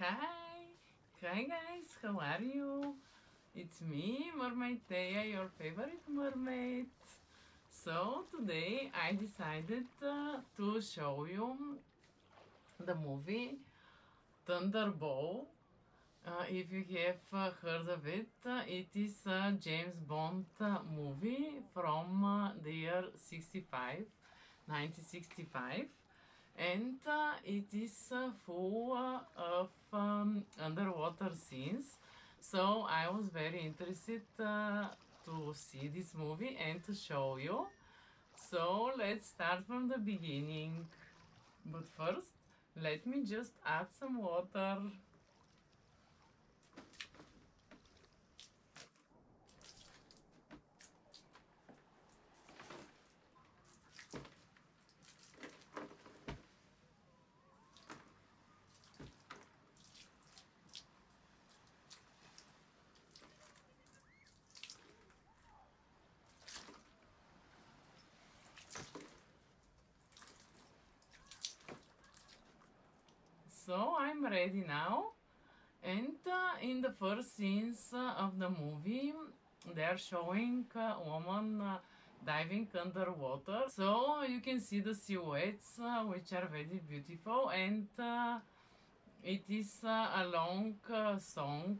Hi! Hi guys, how are you? It's me, Mermaid Thea, your favorite mermaid. So today I decided to show you the movie Thunderball. If you have heard of it, it is a James Bond movie from the year 1965. And it is full of underwater scenes. So I was very interested to see this movie and to show you. So let's start from the beginning. But first, let me just add some water. So I'm ready now. And in the first scenes of the movie, they are showing a woman diving underwater. So you can see the silhouettes, which are very beautiful, and it is a long song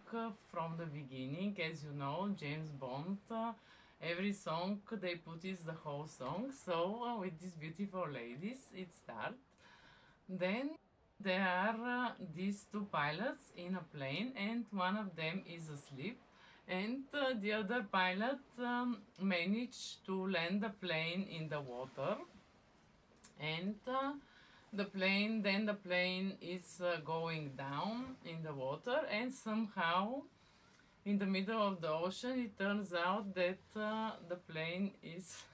from the beginning. As you know, James Bond, every song they put is the whole song. So with these beautiful ladies, it starts. Then there are these two pilots in a plane, and one of them is asleep, and the other pilot managed to land the plane in the water, and the plane is going down in the water, and somehow in the middle of the ocean it turns out that the plane is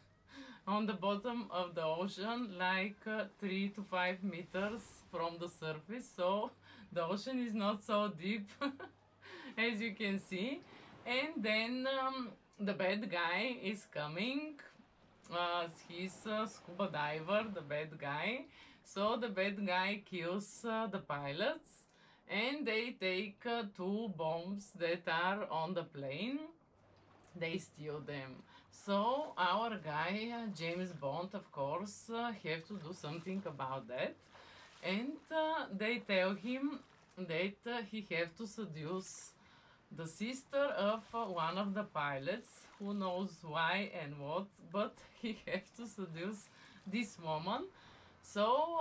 on the bottom of the ocean, like 3 to 5 meters from the surface. So the ocean is not so deep as you can see. And then the bad guy is coming. He's a scuba diver, the bad guy. So the bad guy kills the pilots, and they take two bombs that are on the plane. They steal them. So our guy, James Bond, of course, have to do something about that. And they tell him that he have to seduce the sister of one of the pilots, who knows why and what, but he have to seduce this woman. So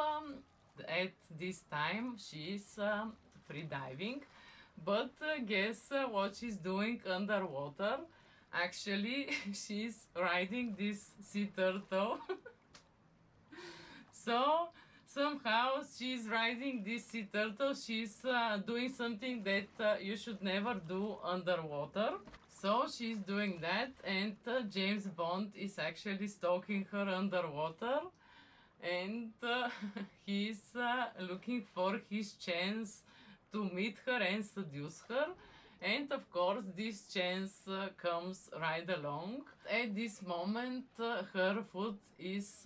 at this time she's free diving, but guess what she's doing underwater? Actually, she's riding this sea turtle. So somehow she's riding this sea turtle. She's doing something that you should never do underwater. So she's doing that, and James Bond is actually stalking her underwater, and he's looking for his chance to meet her and seduce her. And of course this chance comes right along. At this moment her foot is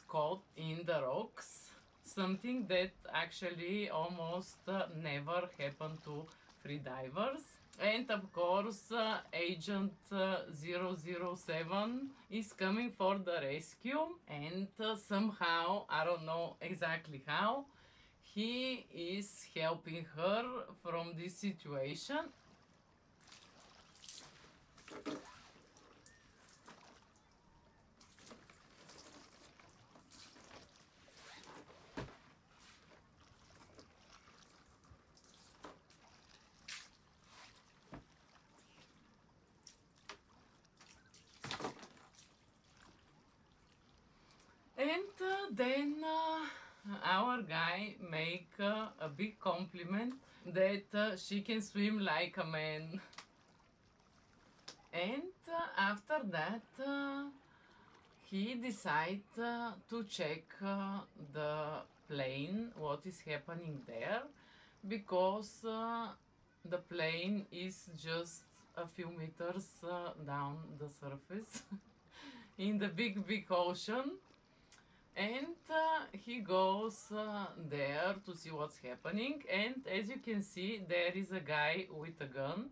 caught in the rocks, something that actually almost never happened to free divers. And of course agent 007 is coming for the rescue, and somehow, I don't know exactly how, he is helping her from this situation. And then our guy make a big compliment that she can swim like a man. And after that he decide to check the plane, what is happening there, because the plane is just a few meters down the surface in the big ocean. and he goes there to see what's happening, and as you can see, there is a guy with a gun,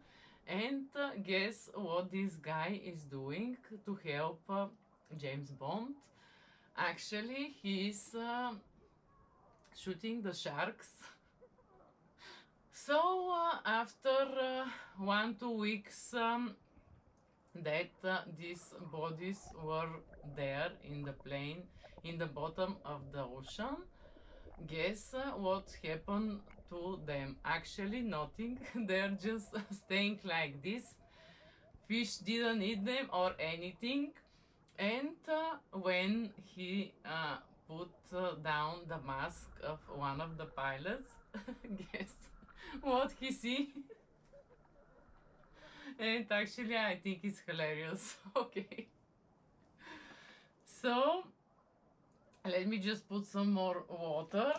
and guess what this guy is doing to help James Bond? Actually, he's shooting the sharks. So after 1-2 weeks that these bodies were there in the plane in the bottom of the ocean, guess what happened to them? Actually nothing. They're just staying like this. Fish didn't eat them or anything. And when he put down the mask of one of the pilots, guess what he see? And actually I think it's hilarious. Okay. So let me just put some more water.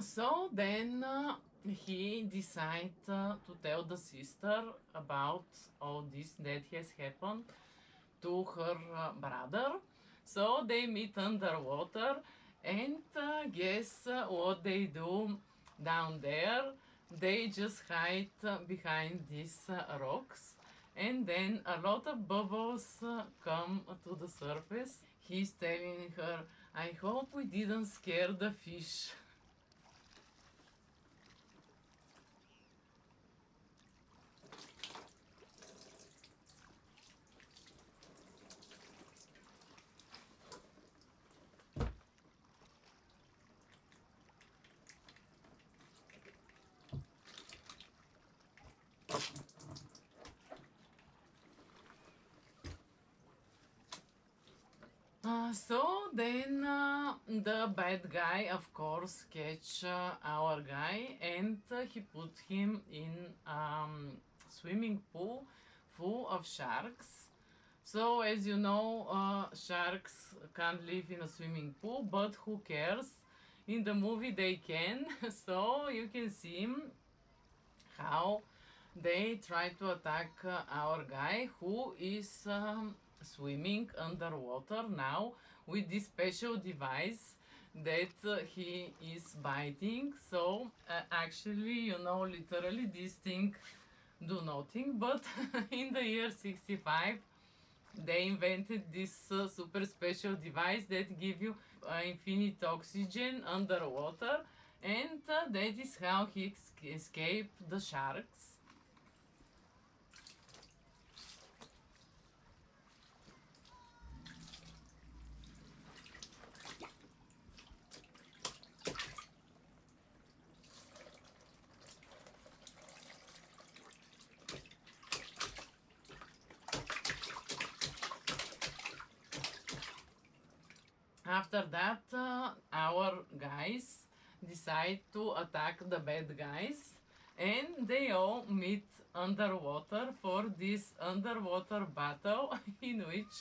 So then he decided to tell the sister about all this that has happened to her brother. So they meet underwater, and guess what they do down there? They just hide behind these rocks, and then a lot of bubbles come to the surface. He's telling her, I hope we didn't scare the fish. So then the bad guy, of course, catch our guy, and he put him in swimming pool full of sharks. So as you know, sharks can't live in a swimming pool, but who cares? In the movie they can. So you can see how they try to attack our guy, who is swimming underwater now with this special device that he is biting. So actually, you know, literally this thing do nothing, but in the year 65 they invented this super special device that give you infinite oxygen underwater, and that is how he escaped the sharks. After that, our guys decide to attack the bad guys, and they all meet underwater for this underwater battle in which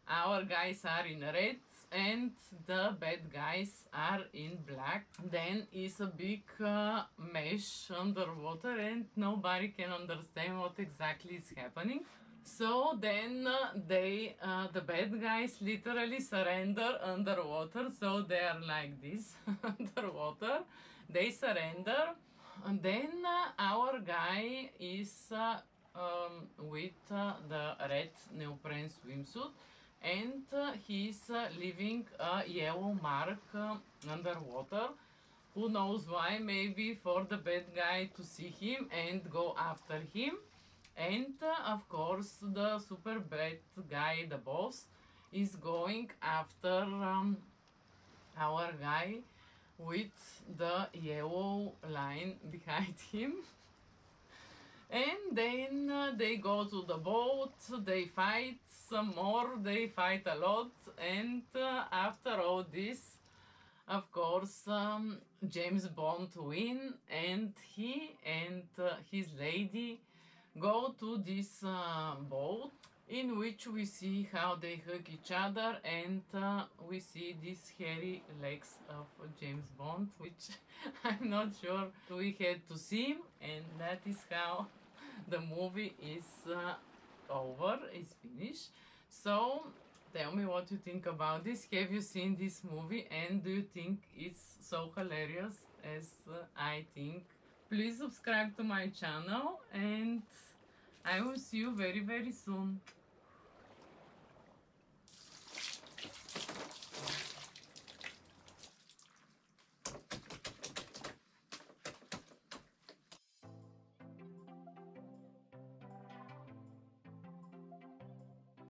our guys are in red and the bad guys are in black. Then is a big mesh underwater, and nobody can understand what exactly is happening. So then the bad guys literally surrender underwater. So they are like this underwater. They surrender. And then our guy is with the red neoprene swimsuit, and he's leaving a yellow mark underwater. Who knows why? Maybe for the bad guy to see him and go after him. And of course the super bad guy, the boss, is going after our guy with the yellow line behind him. And then they go to the boat, they fight some more, they fight a lot, and after all this, of course, James Bond win, and he and his lady go to this boat, in which we see how they hug each other, and we see these hairy legs of James Bond, which I'm not sure we had to see, and that is how the movie is over, is finished. So tell me what you think about this. Have you seen this movie, and do you think it's so hilarious as I think? Please subscribe to my channel, and I will see you very, very soon.